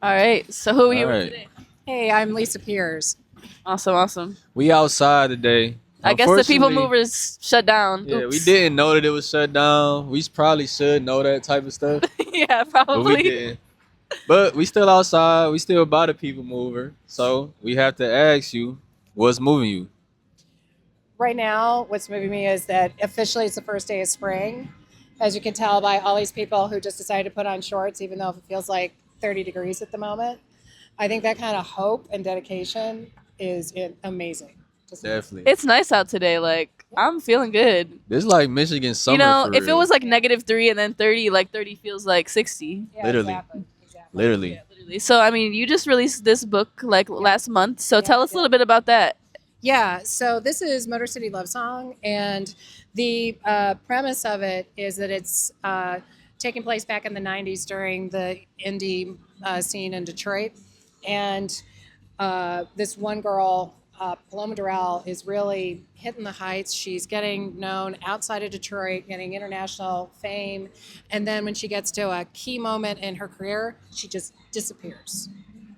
All right. So who are you All with right. today? Hey, I'm Lisa Piers. Awesome, awesome. We outside today. I guess the People Unfortunately, Movers shut down. yeah, we Oops. didn't know that it was shut down. We probably should know that type of stuff, Yeah, but we probably. didn't. But we still outside. We still by the people mover. So we have to ask you, what's moving you? Right now, what's moving me is that officially it's the first day of spring. As you can tell by all these people who just decided to put on shorts, even though it feels like 30 degrees at the moment. I think that kind of hope and dedication is amazing. Just amazing. Definitely. It's nice out today. Like I'm feeling good. This is like Michigan You summer know, for if it real. was like -3 and then 30, like 30 feels like 60. Yeah, Literally. exactly. Literally. Yeah, literally. So I mean, you just released this book like last month. So tell us a yeah. little bit about that. Yeah, so this is Motor City Love Song, and the premise of it is that it's taking place back in the 90s during the indie scene in Detroit. And this one girl, Paloma Durrell, is really hitting the heights. She's getting known outside of Detroit, getting international fame. And then when she gets to a key moment in her career, she just disappears.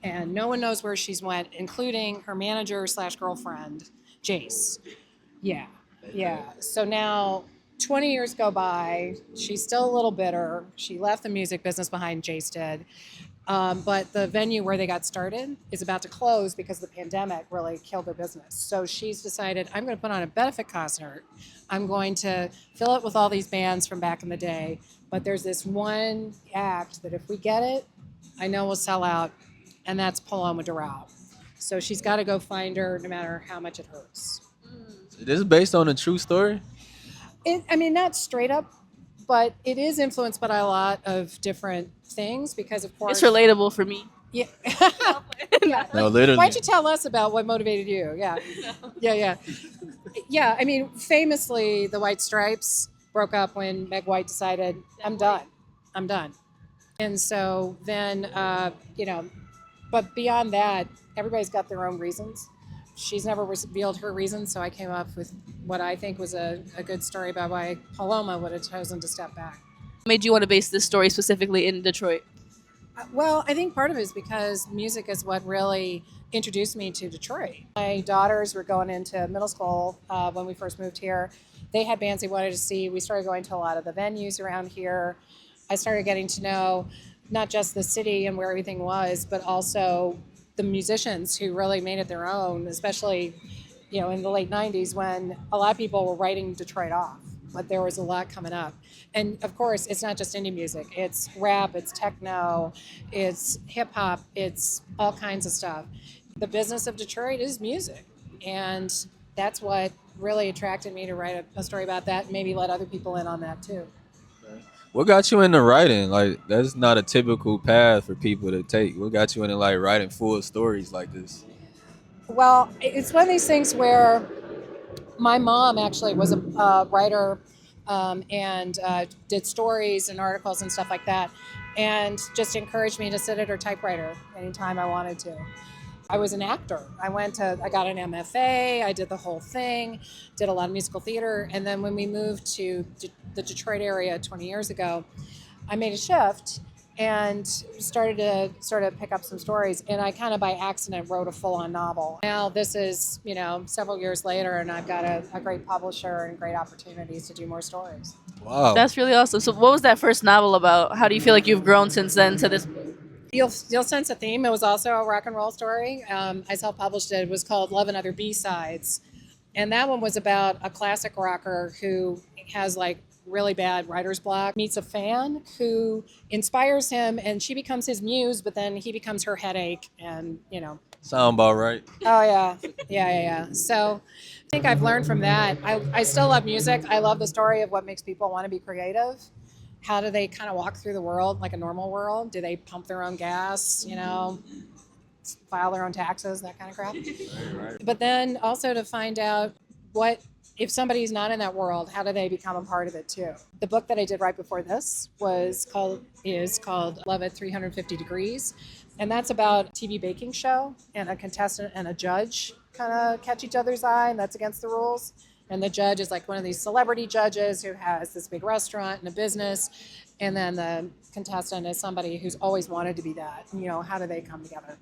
And no one knows where she's went, including her manager slash girlfriend, Jace. Yeah, yeah. So now 20 years go by. She's still a little bitter. She left the music business behind, Jace did. But the venue where they got started is about to close because the pandemic really killed their business. So she's decided, I'm going to put on a benefit concert. I'm going to fill it with all these bands from back in the day. But there's this one act that if we get it, I know we'll sell out, and that's Paloma Durrell. So she's got to go find her no matter how much it hurts. This is based on a true story. I mean, not straight up, but it is influenced by a lot of different things because, of course, It's relatable for me. Yeah. Yeah. No, literally. Why don't you tell us about what motivated you? Yeah. Yeah. Yeah. I mean, famously, the White Stripes broke up when Meg White decided, I'm done. I'm done. And so then, but beyond that, everybody's got their own reasons. She's never revealed her reasons, so I came up with what I think was a good story about why Paloma would have chosen to step back. What made you want to base this story specifically in Detroit? Well, I think part of it is because music is what really introduced me to Detroit. My daughters were going into middle school when we first moved here. They had bands they wanted to see. We started going to a lot of the venues around here. I started getting to know not just the city and where everything was, but also the musicians who really made it their own, especially, in the late 90s when a lot of people were writing Detroit off, but there was a lot coming up. And of course, it's not just indie music. It's rap, it's techno, it's hip hop, it's all kinds of stuff. The business of Detroit is music. And that's what really attracted me to write a story about that and maybe let other people in on that too. What got you into writing? Like, that's not a typical path for people to take. What got you into like writing full stories like this? Well, it's one of these things where my mom actually was a writer and did stories and articles and stuff like that, and just encouraged me to sit at her typewriter anytime I wanted to. I was an actor. I got an MFA, I did the whole thing, did a lot of musical theater, and then when we moved to the Detroit area 20 years ago, I made a shift and started to sort of pick up some stories, and I kind of by accident wrote a full-on novel. Now this is, several years later, and I've got a great publisher and great opportunities to do more stories. Wow. That's really awesome. So what was that first novel about? How do you feel like you've grown since then to this? You'll sense a theme. It was also a rock and roll story. I self-published it. It was called Love and Other B-Sides. And that one was about a classic rocker who has like really bad writer's block, meets a fan who inspires him, and she becomes his muse, but then he becomes her headache, and Sound about right. Oh yeah. So I think I've learned from that. I still love music. I love the story of what makes people want to be creative. How do they kind of walk through the world like a normal world? Do they pump their own gas, file their own taxes, that kind of crap? Right. But then also to find out what, if somebody's not in that world, how do they become a part of it too? The book that I did right before this is called Love at 350 Degrees. And that's about a TV baking show, and a contestant and a judge kind of catch each other's eye, and that's against the rules. And the judge is like one of these celebrity judges who has this big restaurant and a business. And then the contestant is somebody who's always wanted to be that. You know, how do they come together?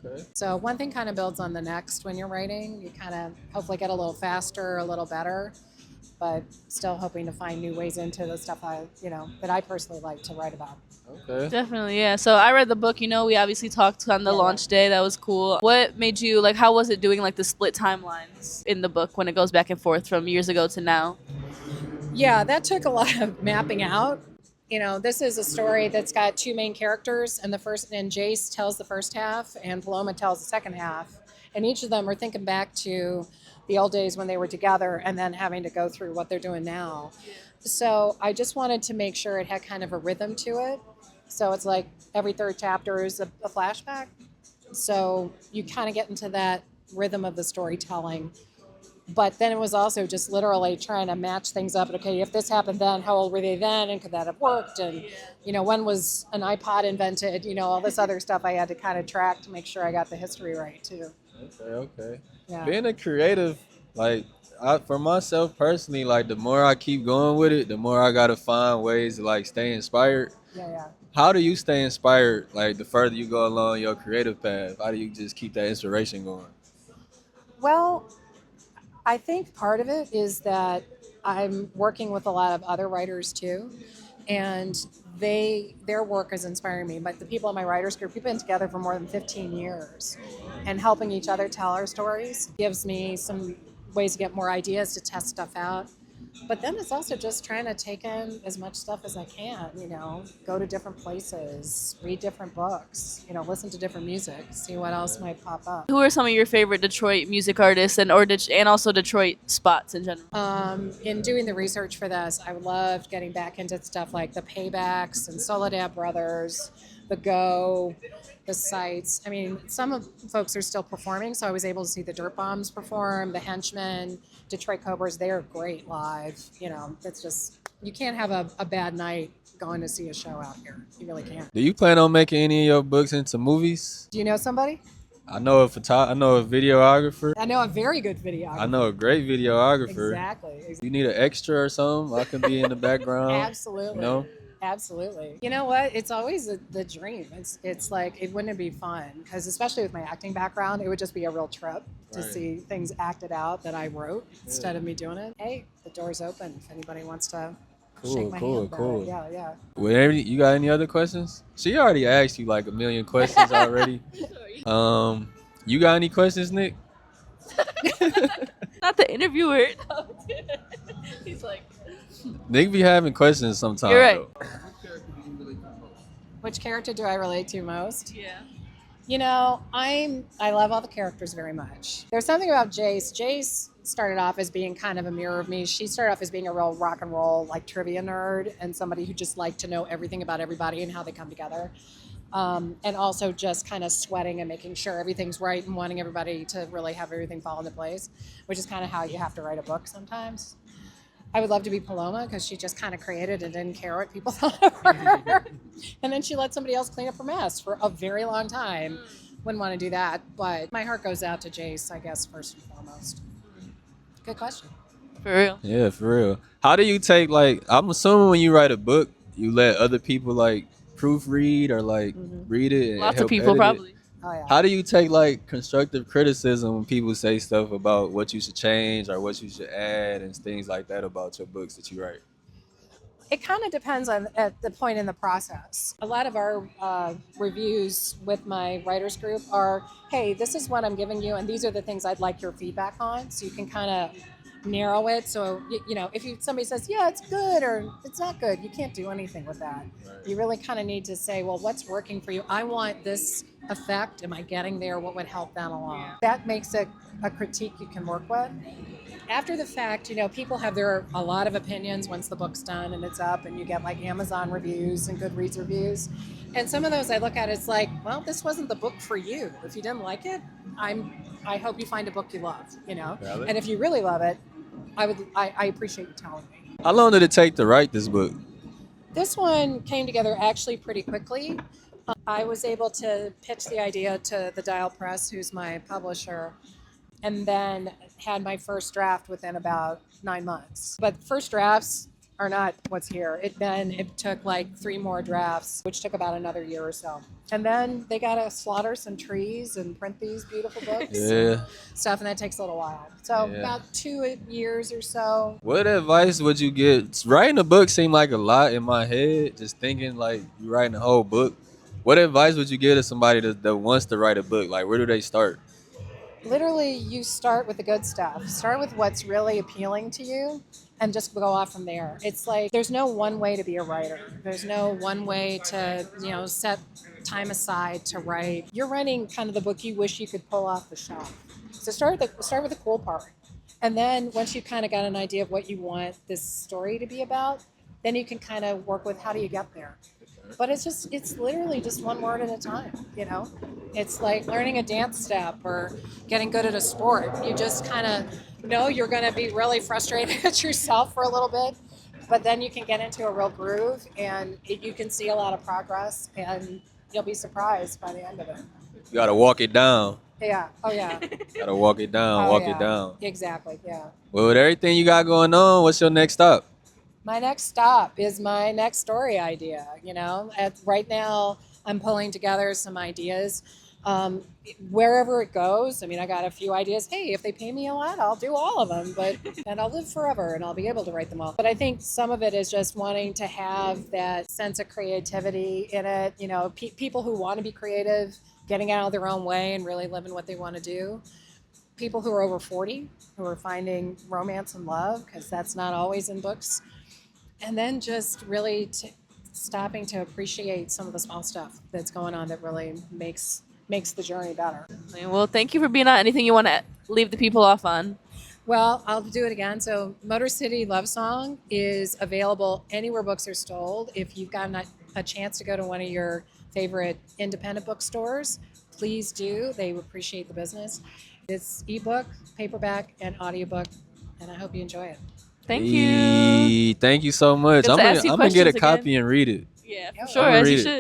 Okay. So one thing kind of builds on the next when you're writing. You kind of hopefully get a little faster, a little better, but still hoping to find new ways into the stuff that I personally like to write about. Okay. Definitely, yeah. So I read the book. We obviously talked on the Yeah, launch day. That was cool. What made you like? How was it doing like the split timelines in the book when it goes back and forth from years ago to now? Yeah, that took a lot of mapping out. This is a story that's got two main characters, and Jace tells the first half, and Paloma tells the second half, and each of them are thinking back to the old days when they were together, and then having to go through what they're doing now. So I just wanted to make sure it had kind of a rhythm to it. So it's like every third chapter is a flashback. So you kind of get into that rhythm of the storytelling. But then it was also just literally trying to match things up. Okay, if this happened then, how old were they then? And could that have worked? And, when was an iPod invented? All this other stuff I had to kind of track to make sure I got the history right, too. Okay. Yeah. Being a creative, like for myself personally, like the more I keep going with it, the more I gotta find ways to like stay inspired. Yeah. How do you stay inspired? Like the further you go along your creative path, how do you just keep that inspiration going? Well, I think part of it is that I'm working with a lot of other writers too, and their work is inspiring me. But the people in my writers group, we've been together for more than 15 years, and helping each other tell our stories gives me some ways to get more ideas to test stuff out. But then it's also just trying to take in as much stuff as I can, go to different places, read different books, listen to different music, see what else might pop up. Who are some of your favorite Detroit music artists and also Detroit spots in general? In doing the research for this, I loved getting back into stuff like the Paybacks and Soledad Brothers, the Go, the Sights. I mean, some of folks are still performing, so I was able to see the Dirt Bombs perform, the Henchmen, Detroit Cobras. They are great live. It's just, you can't have a bad night going to see a show out here. You really can't. Do you plan on making any of your books into movies? Do you know somebody? I know I know a videographer. I know a very good videographer. I know a great videographer. Exactly. You need an extra or something? I can be in the background. Absolutely. Absolutely. You know what? It's always the dream. It's like, it wouldn't be fun because especially with my acting background, it would just be a real trip to see things acted out that I wrote instead of me doing it. Hey, the door's open if anybody wants to shake my hand. Cool. Yeah. Well, you got any other questions? She already asked you like a million questions already. You got any questions, Nick? Not the interviewer. He's like, Nick be having questions sometimes. You're right. Though. Which character do I relate to most? yeah. I love all the characters very much. There's something about Jace. Jace started off as being kind of a mirror of me. She started off as being a real rock and roll like trivia nerd and somebody who just liked to know everything about everybody and how they come together. And also just kind of sweating and making sure everything's right and wanting everybody to really have everything fall into place, which is kind of how you have to write a book sometimes. I would love to be Paloma because she just kind of created and didn't care what people thought of her. And then she let somebody else clean up her mess for a very long time. Wouldn't want to do that. But my heart goes out to Jace, I guess, first and foremost. Good question. For real. Yeah, for real. How do you take I'm assuming when you write a book, you let other people like proofread or like read it and Lots of help people edit it? probably. Oh, yeah. How do you take like constructive criticism when people say stuff about what you should change or what you should add and things like that about your books that you write? It kind of depends at the point in the process. A lot of our reviews with my writers group are, hey, this is what I'm giving you, and these are the things I'd like your feedback on. So you can kind of narrow it. So, if somebody says, yeah, it's good or it's not good, you can't do anything with that. Right. You really kind of need to say, well, what's working for you? I want this effect. Am I getting there? What would help that along? Yeah. That makes it a critique you can work with. After the fact, people have a lot of opinions once the book's done and it's up and you get like Amazon reviews and Goodreads reviews. And some of those I look at, it's like, well, this wasn't the book for you. If you didn't like it, I hope you find a book you love, Valid. And if you really love it, I appreciate you telling me. How long did it take to write this book? This one came together actually pretty quickly. I was able to pitch the idea to the Dial Press, who's my publisher, and then had my first draft within about 9 months. But first drafts are not what's here. It took like 3 more drafts, which took about another year or so. And then they got to slaughter some trees and print these beautiful books and stuff, and that takes a little while. So about 2 years or so. What advice would you give? Writing a book seemed like a lot in my head, just thinking like you writing a whole book. What advice would you give to somebody that wants to write a book? Like, where do they start? Literally, you start with the good stuff. Start with what's really appealing to you and just go off from there. It's like there's no one way to be a writer. There's no one way to, set time aside to write. You're writing kind of the book you wish you could pull off the shelf. So start with the cool part. And then once you kind of got an idea of what you want this story to be about, then you can kind of work with how do you get there. But it's literally just one word at a time, It's like learning a dance step or getting good at a sport. You just kind of know you're going to be really frustrated at yourself for a little bit, but then you can get into a real groove and you can see a lot of progress and you'll be surprised by the end of it. You gotta walk it down. Yeah. Oh, yeah. Gotta walk it down. Oh, walk yeah. it down. Exactly. Yeah. Well, with everything you got going on, what's your next stop? My next stop is my next story idea. Right now I'm pulling together some ideas. Wherever it goes, I got a few ideas. Hey, if they pay me a lot, I'll do all of them, and I'll live forever and I'll be able to write them all. But I think some of it is just wanting to have that sense of creativity in it. People who want to be creative, getting out of their own way and really living what they want to do. People who are over 40, who are finding romance and love, because that's not always in books. And then just really stopping to appreciate some of the small stuff that's going on that really makes the journey better. Well, thank you for being on. Anything you want to leave the people off on? Well, I'll do it again. So Motor City Love Song is available anywhere books are sold. If you've gotten a chance to go to one of your favorite independent bookstores, please do. They appreciate the business. It's ebook, paperback, and audiobook, and I hope you enjoy it. Thank you. Thank you so much. Good I'm to ask you gonna get a questions copy again. and read it. Yeah, for Yeah. sure, I'm gonna as you read it. should.